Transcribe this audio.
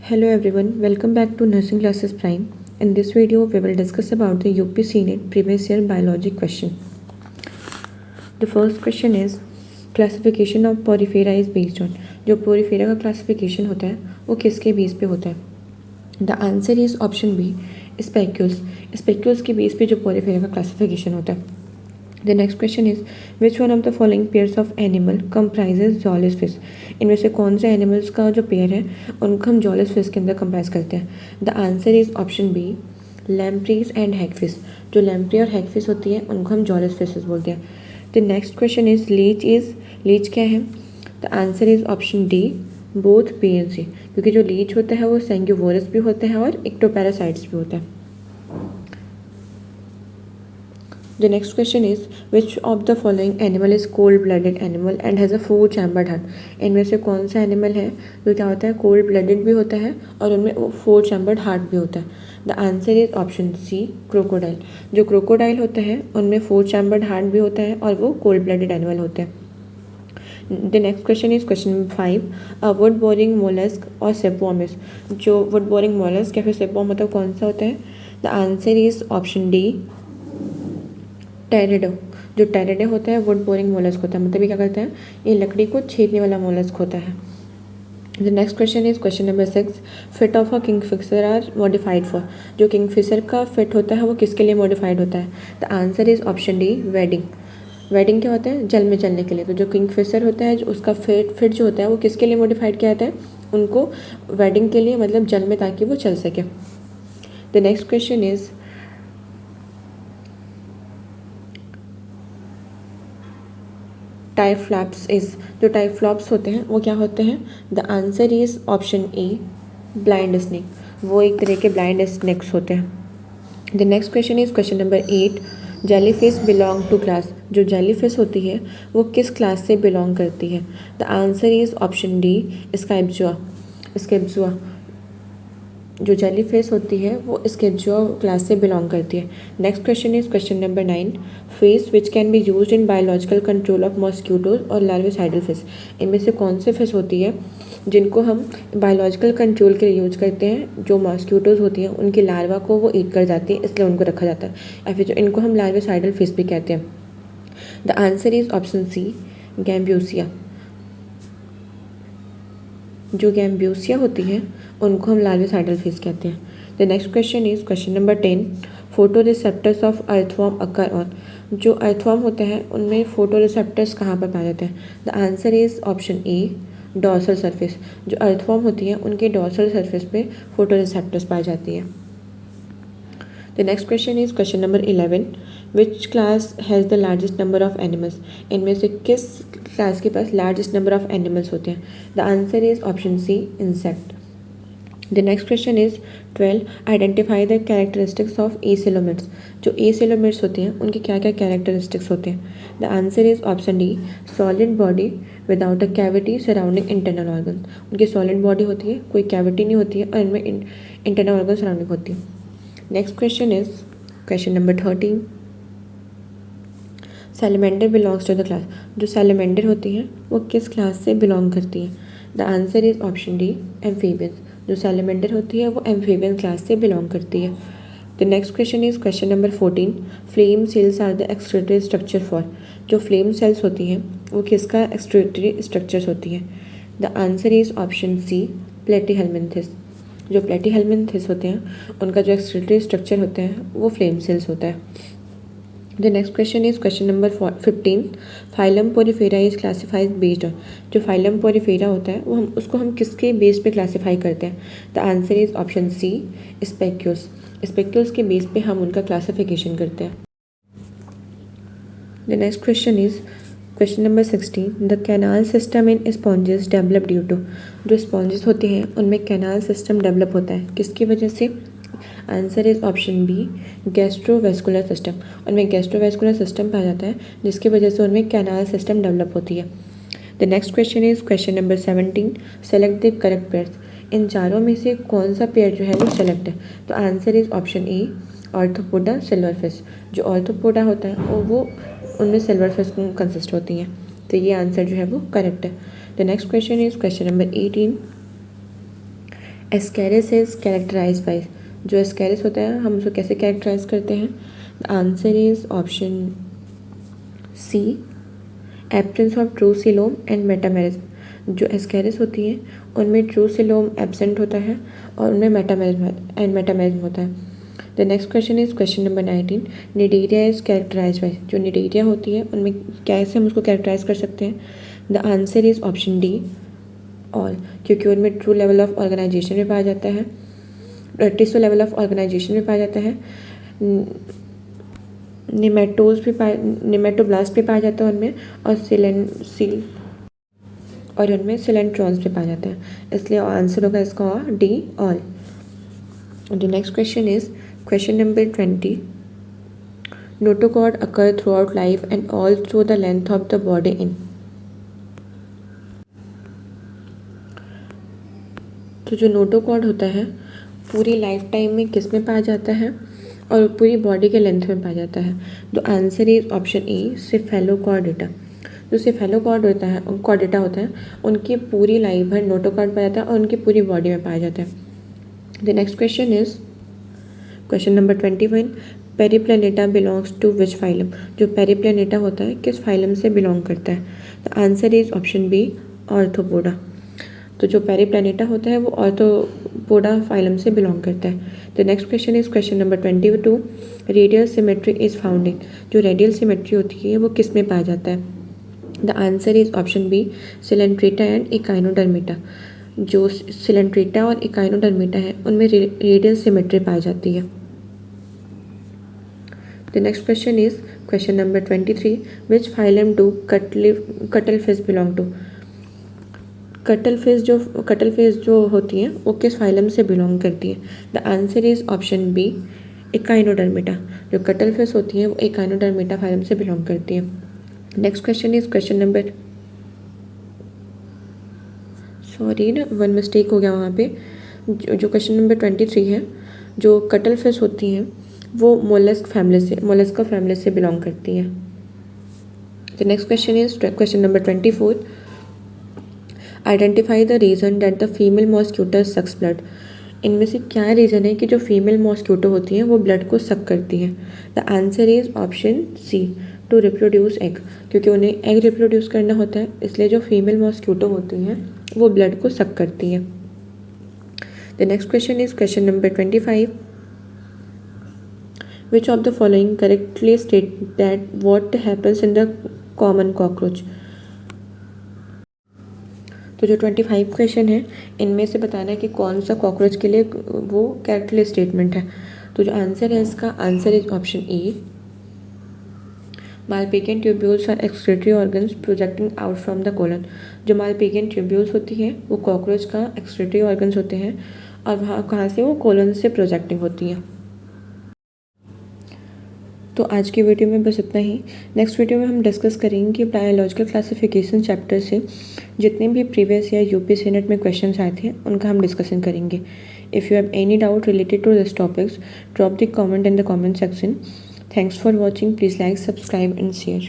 Hello everyone, welcome back to Nursing Classes Prime. In this video, we will discuss about the UPSC NET previous year biology question. The first question is classification of porifera is based on. जो porifera का classification होता है वो किसके base पे होता है? The answer is option B spicules. Spicules के बेस पे जो पोरीफेरा का क्लासिफिकेशन होता है. The next question is which one of the following pairs of animal comprises jawless fish. इनमें से कौन से एनिमल्स का जो पेयर है उनको हम जॉलिस फिश के अंदर कंप्राइज करते हैं. The answer is option B lampreys and hagfish. जो लैम्प्री और हैगफिश होती है उनको हम जॉलिस फिशेस बोलते हैं. The next question is leech क्या है. The answer is option D both B and C. क्योंकि जो लीच होता है वो सैंग्यूवोरस भी होता है और इक्टोपैरासाइट्स भी होता है. The next question is which of the following animal is cold-blooded animal and has a four-chambered heart. इनमें से कौन सा एनिमल है जो क्या होता है कोल्ड ब्लडेड भी होता है और उनमें फोर चैम्बर्ड हार्ट भी होता है. The answer is option C crocodile. जो क्रोकोडाइल होता है उनमें फोर चैम्बर्ड हार्ट भी होता है और वो कोल्ड ब्लडेड एनिमल होते हैं. The next question is question number 5 wood boring mollusc और सेपवर्म इज. जो वुड बोरिंग मोलस्क या फिर सेपवर्म मतलब कौन सा होता है. The answer is option D teredo. जो टेरिडो होता है वुड बोरिंग मोलस्क होता है. मतलब ये क्या करता है ये लकड़ी को छेदने वाला मोलस्क होता है. The next question is question number 6 feet of a kingfisher are modified for. जो किंगफिशर का फिट होता है वो किसके लिए मॉडिफाइड होता है. The answer is option D wading. Wading क्या होता है जल में चलने के लिए. तो जो किंगफिशर होता है जो उसका फिट जो होता है वो किसके लिए मॉडिफाइड किया जाता है उनको वेडिंग के लिए मतलब जल में ताकि वो चल सके. The next question is typhlops is. जो टाइफ्लॉप्स होते हैं वो क्या होते हैं. The answer is option A blind snake. वो एक तरह के ब्लाइंड स्नेक्स होते हैं. The next question is question number 8 jellyfish belong to class. जो जेलीफिश होती है वो किस क्लास से बिलोंग करती है. The answer is option D scyphozoa. जो जेलीफिश होती है वो स्कैब्जुआ क्लास से बिलोंग करती है. Next question is question number 9 fish which can be used in biological control of mosquitoes और लार्विसाइडल फिश. इनमें से कौन से फिश होती है जिनको हम बायोलॉजिकल कंट्रोल के लिए यूज करते हैं. जो मॉस्क्यूटोज होती हैं उनके लार्वा को वो ईट कर जाती है इसलिए उनको रखा जाता है. या फिर जो इनको हम लार्विसाइडल फिश भी कहते हैं. The answer is option C gambusia. जो गैम्ब्यूसिया होती है उनको हम लार्विसाइडल फिश कहते हैं. The next question is question number 10 photo receptors of earthworm occur on. जो अर्थवॉर्म होते हैं उनमें फोटो रिसेप्टर्स कहाँ पर पाए जाते हैं. The answer is option A dorsal surface. जो अर्थवॉर्म होती है उनके डॉर्सल सरफेस पे फोटो रिसेप्टर्स पाई जाती है. The next question is question number 11 which class has the largest number of animals. इनमें से किस क्लास के पास लार्जेस्ट नंबर ऑफ एनिमल्स होते हैं. The answer is option C insect. The next question is 12 identify the characteristics of acoelomates. जो acoelomates होती हैं उनके क्या क्या कैरेक्टरिस्टिक्स होते हैं. The answer is option D solid body without a cavity surrounding internal organ. उनकी सॉलिड बॉडी होती है कोई कैविटी नहीं होती है और इनमें इंटरनल ऑर्गन सराउंडिंग होती है. Next question is question number 13 salamander belongs to the class. जो सैलमेंडर होती हैं वो किस क्लास से बिलोंग करती है. The answer is option D amphibians. जो सैलमेंडर होती है वो एम्फीबियन क्लास से बिलोंग करती है. The next question is question number 14 flame cells are the excretory structure for. जो फ्लेम सेल्स होती हैं वो किसका एक्सक्रीटरी स्ट्रक्चर्स होती है. The answer is option C platyhelminthes. जो प्लेटीहेल्मिन्थेस होते हैं उनका जो एक्सक्रीटरी स्ट्रक्चर होता है वो फ्लेम सेल्स होता है. The next question is question number 15 phylum Porifera is classified based on. जो फाइलम पोरीफेरा होता है वो हम किसके बेस पे क्लासीफाई करते हैं. The answer is option C spicules. Spicules के बेस पे हम उनका क्लासिफिकेशन करते हैं. The next question is question number 16 the canal system in sponges develop due to. जो स्पॉन्जेस होते हैं उनमें कैनाल सिस्टम डेवलप होता है किसकी वजह से. Answer is option B gastrovascular system. उनमें गैस्ट्रोवेस्कुलर सिस्टम पाया जाता है जिसकी वजह से उनमें कैनाल सिस्टम डेवलप होती है. The next question is question number 17 select the correct pairs. इन चारों में से कौन सा पेयर जो है वो सेलेक्ट है. तो answer is option A arthropoda silverfish. जो ऑर्थोपोडा होता है वो उनमें सिल्वरफिश कंसिस्ट होती हैं. तो ये आंसर जो है वो करेक्ट है. The next question is question number 18 ascaris is characterise by, जो एस्केरिस होता है हम उसको कैसे कैरेक्टराइज करते हैं? The answer is option C, absence of true coelom and metamerism. जो एस्केरिस होती हैं उनमें ट्रू सीलोम एब्सेंट होता है और उनमें मेटामेरिज्म होता है। The next question is question number 19, cnidaria is characterise by. जो निडेरिया होती है उनमें कैसे हम उसको कैरेक्टराइज कर सकते हैं? The answer is option D, all, क्योंकि उनमें ट्रू लेवल ऑफ ऑर्गेनाइजेशन में पाया जाता है, टिश्यू लेवल ऑफ ऑर्गेनाइजेशन में पाया जाता है, निमेटोब्लास्ट भी पाया जाता है उनमें, और उनमें सिलेंट्रॉन्स भी पाया जाता है, इसलिए आंसर होगा इसका D, all. The next question is question number 20, notochord occur through out life and all through the length of the body in. तो जो नोटोकॉर्ड होता है पूरी लाइफ टाइम में किस में पाया जाता है और पूरी बॉडी के लेंथ में पाया जाता है? तो answer is option A, cephalochordata. जो कॉर्डेटा होता है उनकी पूरी लाइफ भर नोटोकॉर्ड पाया जाता है और उनकी पूरी बॉडी में पाया जाता है। The next question is question number 21, periplaneta belongs to which phylum. जो पेरिप्लैनेटा होता है किस फाइलम से बिलोंग करता है? The answer is option B, arthropoda. तो जो पेरिप्लैनेटा होता है वो ऑर्थोपोडा फाइलम से बिलोंग करता है। The next question is question number 22, radial symmetry is found in. जो रेडियल सिमेट्री होती है वो किस में पाया जाता है? The answer is option B, coelenterata and echinodermata. जो सिलेंट्रेटा और इकाइनोडर्मिटा है उनमें रेडियल सिमेट्री पाई जाती है। The next question is question number 23, which phylum do cuttlefish belong to. Cuttlefish जो होती हैं वो किस फाइलम से बिलोंग करती है? The answer is option B, echinodermata. जो कटल फिश होती हैं वो इकाइनोडर्मिटा फाइलम से बिलोंग करती है। Next question is question number, sorry ना, वन मिस्टेक हो गया वहाँ पे। जो क्वेश्चन नंबर 23 है, जो कटल फिश होती हैं वो मोलस्का फैमिली से बिलोंग करती हैं। The next question is question number 24, identify the reason that the female mosquito sucks blood. इनमें से क्या रीज़न है कि जो फीमेल मॉस्क्यूटो होती हैं वो ब्लड को सक करती हैं? The answer is option C, to reproduce egg, क्योंकि उन्हें एग रिप्रोड्यूस करना होता है, इसलिए जो फीमेल मॉस्क्यूटो होती हैं वो ब्लड को सक करती हैं। The next question is question number 25, which of the following correctly state that what happens in the common cockroach. तो जो 25 क्वेश्चन है इनमें से बताना है कि कौन सा कॉकरोच के लिए वो करेक्टली स्टेटमेंट है। तो जो आंसर है इसका answer is option A, malpighian tubules are excretory organs projecting out from the colon. जो मालपिगियन ट्यूब्यूल्स होती हैं वो कॉकरोच का एक्सक्रीटरी ऑर्गन्स होते हैं और वहाँ कहाँ से वो कोलन से प्रोजेक्टिंग होती हैं। तो आज की वीडियो में बस इतना ही। नेक्स्ट वीडियो में हम डिस्कस करेंगे कि बायोलॉजिकल क्लासिफिकेशन चैप्टर से जितने भी प्रीवियस या यूपीएससी नेट में क्वेश्चंस आए थे उनका हम डिस्कशन करेंगे। If you have any doubt related to this topics, drop the comment in the comment section. Thanks for watching. Please like, subscribe and share.